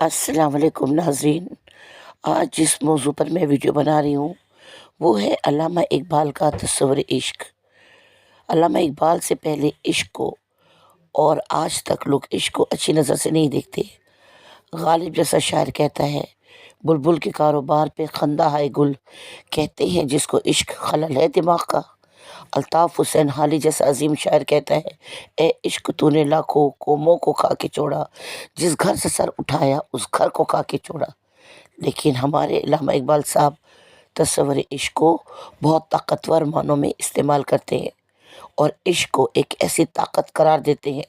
अस्सलाम वालेकुम नाज़रीन। आज जिस मौजू पर मैं वीडियो बना रही हूँ वो है अल्लामा इकबाल का तस्वुर इश्क। अल्लामा इकबाल से पहले इश्क को और आज तक लोग इश्क को अच्छी नज़र से नहीं देखते। गालिब जैसा शायर कहता है, बुलबुल के कारोबार पे खंदा है गुल, कहते हैं जिसको इश्क खलल है दिमाग का। अल्ताफ़ हुसैन हाली जैसा अजीम शायर कहता है, ए इश्क तूने लाखों कौमों को खा के छोड़ा, जिस घर से सर उठाया उस घर को खा के छोड़ा। लेकिन हमारे अल्लामा इकबाल साहब तस्वुर इश्क को बहुत ताकतवर मानों में इस्तेमाल करते हैं और इश्क को एक ऐसी ताकत करार देते हैं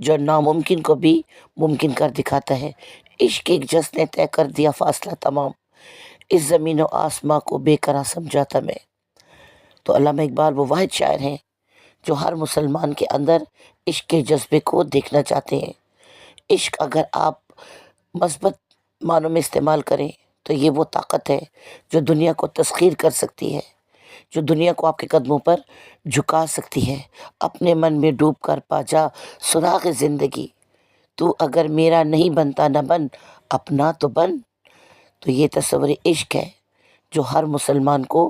जो नामुमकिन को भी मुमकिन कर दिखाता है। इश्क एक जज़्ब ने तय कर दिया फ़ासला तमाम, इस ज़मीन व आसमां को बेकरार समझाता मैं। तो अल्लामा इकबाल वो वाहिद शायर हैं जो हर मुसलमान के अंदर इश्क के जज्बे को देखना चाहते हैं। इश्क अगर आप मस्बत मानों में इस्तेमाल करें तो ये वो ताकत है जो दुनिया को तस्खीर कर सकती है, जो दुनिया को आपके कदमों पर झुका सकती है। अपने मन में डूब कर पा जा सुराग़ ज़िंदगी, तू अगर मेरा नहीं बनता न बन, अपना तो बन। तो ये तस्वुर इश्क है जो हर मुसलमान को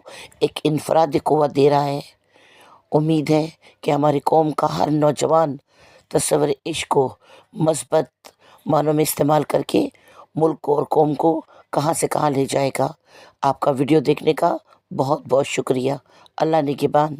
एक इनफरादी क़ुव्वत दे रहा है। उम्मीद है कि हमारी कौम का हर नौजवान तस्वुर इश्क को मस्बत मानों में इस्तेमाल करके मुल्क को और कौम को कहाँ से कहाँ ले जाएगा। आपका वीडियो देखने का बहुत बहुत शुक्रिया। अल्लाह निगहबान।